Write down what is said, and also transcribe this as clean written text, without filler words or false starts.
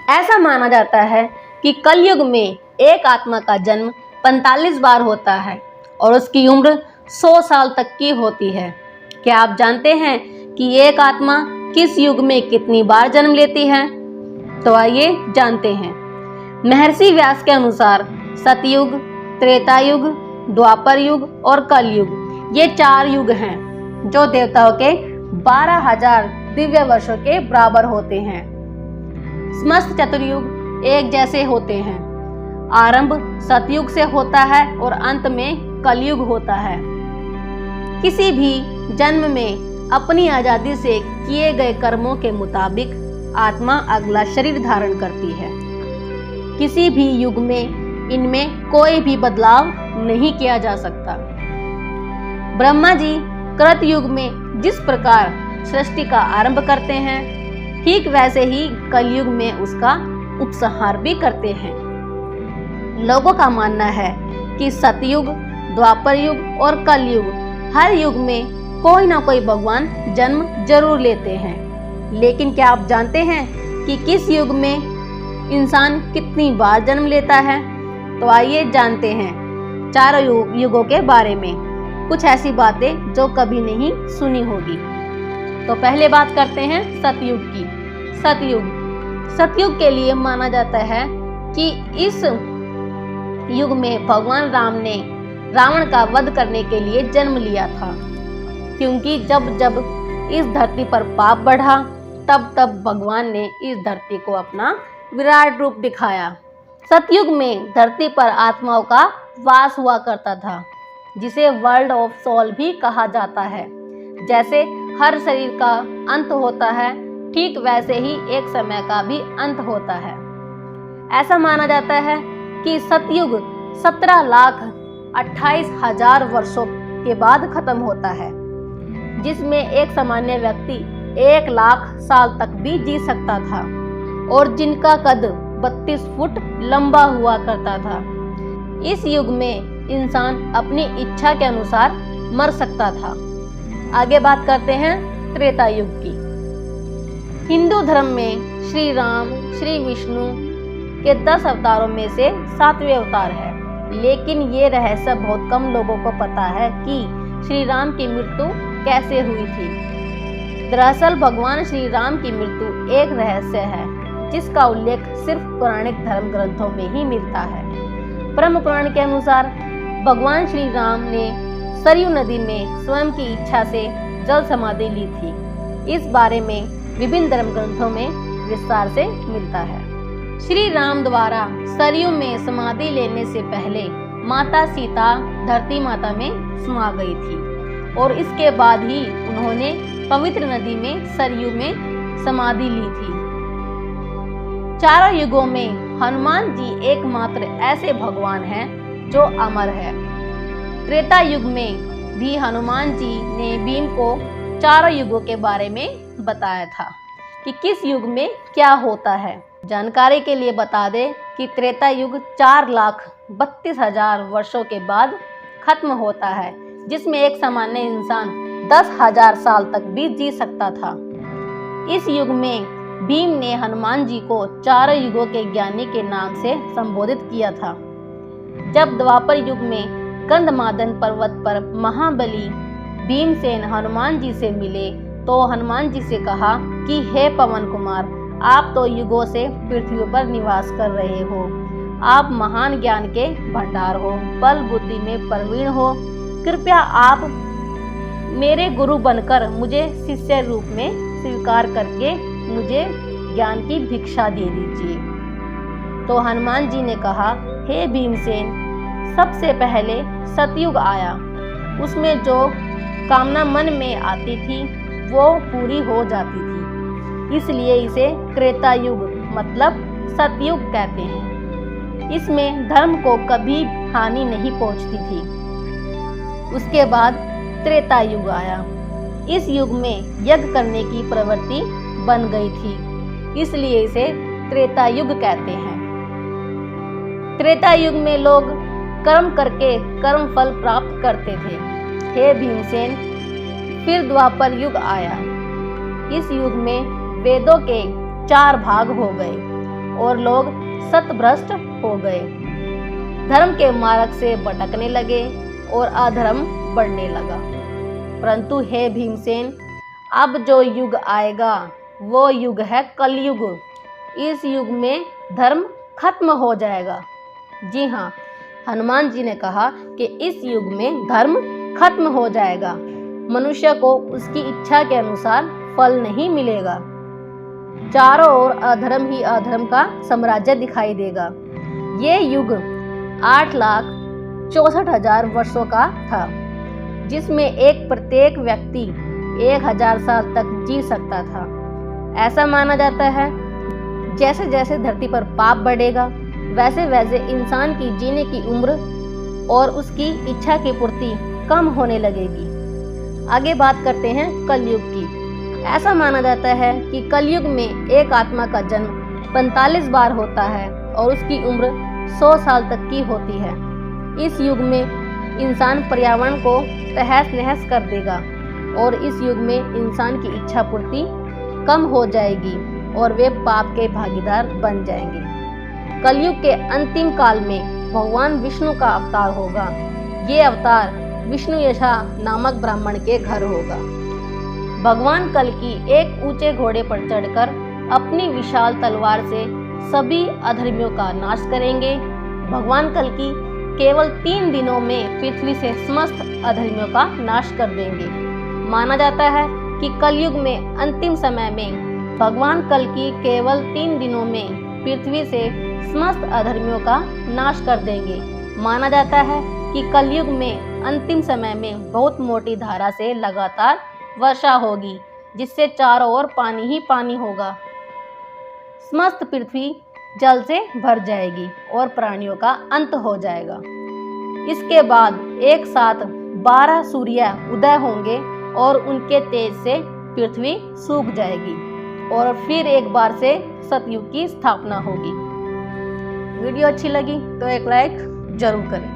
ऐसा माना जाता है कि कलयुग में एक आत्मा का जन्म 45 बार होता है और उसकी उम्र 100 साल तक की होती है। क्या आप जानते हैं कि एक आत्मा किस युग में कितनी बार जन्म लेती है? तो आइए जानते हैं। महर्षि व्यास के अनुसार सतयुग, त्रेता युग, द्वापर युग और कलयुग ये 4 युग हैं जो देवताओं के 12,000 दिव्य वर्षों के बराबर होते हैं। समस्त चतुर्युग एक जैसे होते हैं। आरंभ सतयुग से होता है और अंत में कलयुग होता है। किसी भी जन्म में अपनी आजादी से किए गए कर्मों के मुताबिक आत्मा अगला शरीर धारण करती है। किसी भी युग में इनमें कोई भी बदलाव नहीं किया जा सकता। ब्रह्मा जी कृत युग में जिस प्रकार सृष्टि का आरंभ करते हैं, ठीक वैसे ही कलयुग में उसका उपसंहार भी करते हैं। लोगों का मानना है कि सतयुग, द्वापर युग और कलयुग हर युग में कोई ना कोई भगवान जन्म जरूर लेते हैं। लेकिन क्या आप जानते हैं कि किस युग में इंसान कितनी बार जन्म लेता है? तो आइए जानते हैं 4 युगों के बारे में कुछ ऐसी बातें जो कभी नहीं सुनी होगी। तो पहले बात करते हैं सतयुग की। सतयुग के लिए माना जाता है कि इस युग में भगवान राम ने रावण का वध करने के लिए जन्म लिया था, क्योंकि जब जब इस धरती पर पाप बढ़ा तब तब भगवान ने इस धरती को अपना विराट रूप दिखाया। सतयुग में धरती पर आत्माओं का वास हुआ करता था, जिसे वर्ल्ड ऑफ सोल भी कहा जाता है। जैसे हर शरीर का अंत होता है, ठीक वैसे ही एक समय का भी अंत होता है। ऐसा माना जाता है कि सतयुग 17,28,000 वर्षों के बाद खत्म होता है, जिसमें एक सामान्य व्यक्ति 1 लाख साल तक भी जी सकता था और जिनका कद 32 फुट लंबा हुआ करता था। इस युग में इंसान अपनी इच्छा के अनुसार मर सकता था। आगे बात करते हैं त्रेता युग की। हिंदू धर्म में श्री राम, श्री विष्णु के 10 अवतारों में से 7वें अवतार है, लेकिन ये रहस्य बहुत कम लोगों को पता है कि श्री राम की मृत्यु कैसे हुई थी। दरअसल भगवान श्री राम की मृत्यु एक रहस्य है जिसका उल्लेख सिर्फ पौराणिक धर्म ग्रंथों में ही मिलता है। ब्रह्म पुराण के अनुसार भगवान श्री राम ने सरयू नदी में स्वयं की इच्छा से जल समाधि ली थी। इस बारे में विभिन्न धर्म ग्रंथों में विस्तार से मिलता है। श्री राम द्वारा सरयू में समाधि लेने से पहले माता सीता धरती माता में समा गई थी और इसके बाद ही उन्होंने पवित्र नदी में सरयू में समाधि ली थी। 4 युगों में हनुमान जी एकमात्र ऐसे भगवान हैं जो अमर है। त्रेता युग में भी हनुमान जी ने भीम को 4 युगों के बारे में बताया था कि किस युग में क्या होता है। जानकारी के लिए बता दें कि त्रेता युग 4,32,000 वर्षों के बाद खत्म होता है, जिसमें एक सामान्य इंसान 10,000 साल तक भी जी सकता था। इस युग में भीम ने हनुमान जी को 4 युगों के ज्ञानी के नाम से संबोधित किया था। जब द्वापर युग में गंधमादन पर्वत पर महाबली भीमसेन हनुमान जी से मिले तो हनुमान जी से कहा कि हे पवन कुमार, आप तो युगों से पृथ्वी पर निवास कर रहे हो। आप महान ज्ञान के भंडार हो, बल बुद्धि में प्रवीण हो। कृपया आप मेरे गुरु बनकर मुझे शिष्य रूप में स्वीकार करके मुझे ज्ञान की भिक्षा दे दीजिए। तो हनुमान जी ने कहा, हे भीमसेन, सबसे पहले सतयुग आया, उसमें जो कामना मन में आती थी वो पूरी हो जाती थी, इसलिए इसे त्रेता युग मतलब सतयुग कहते हैं। इसमें धर्म को कभी हानि नहीं पहुंचती थी। उसके बाद त्रेता युग आया। इस युग में यज्ञ करने की प्रवृत्ति बन गई थी, इसलिए इसे त्रेता युग कहते हैं। त्रेता युग में लोग कर्म करके कर्म फल प्राप्त करते थे। हे भीमसेन, फिर द्वापर युग आया। इस युग में वेदों के 4 भाग हो गए। और लोग सतभ्रष्ट हो गए, धर्म के मार्ग से भटकने लगे और अधर्म बढ़ने लगा। परंतु हे भीमसेन, अब जो युग आएगा वो युग है कलयुग। इस युग में धर्म खत्म हो जाएगा। जी हाँ, हनुमान जी ने कहा कि इस युग में धर्म खत्म हो जाएगा। मनुष्य को उसकी इच्छा के अनुसार फल नहीं मिलेगा। चारों ओर अधर्म ही अधर्म का साम्राज्य दिखाई देगा। ये युग 8,64,000 वर्षों का था, जिसमें एक प्रत्येक व्यक्ति 1,000 साल तक जी सकता था। ऐसा माना जाता है जैसे जैसे धरती पर पाप बढ़ेगा वैसे वैसे इंसान की जीने की उम्र और उसकी इच्छा की पूर्ति कम होने लगेगी। आगे बात करते हैं कलयुग की। ऐसा माना जाता है कि कलयुग में एक आत्मा का जन्म 45 बार होता है और उसकी उम्र 100 साल तक की होती है। इस युग में इंसान पर्यावरण को तहस नहस कर देगा और इस युग में इंसान की इच्छा पूर्ति कम हो जाएगी और वे पाप के भागीदार बन जाएंगे। कलयुग के अंतिम काल में भगवान विष्णु का अवतार होगा। ये अवतार विष्णु यशा नामक ब्राह्मण के घर होगा। भगवान कल की एक ऊंचे घोड़े पर चढ़कर अपनी विशाल तलवार से सभी अधर्मियों का नाश करेंगे। भगवान कल की केवल 3 दिनों में पृथ्वी से समस्त अधर्मियों का नाश कर देंगे। माना जाता है कि कलयुग में अंतिम समय में भगवान कल की केवल 3 दिनों में पृथ्वी से समस्त अधर्मियों का नाश कर देंगे। माना जाता है कि कलयुग में अंतिम समय में बहुत मोटी धारा से लगातार वर्षा होगी, जिससे चारों ओर पानी ही पानी होगा। समस्त पृथ्वी जल से भर जाएगी और प्राणियों का अंत हो जाएगा। इसके बाद एक साथ 12 सूर्य उदय होंगे और उनके तेज से पृथ्वी सूख जाएगी और फिर एक बार से सतयुग की स्थापना होगी। वीडियो अच्छी लगी तो एक लाइक जरूर करें।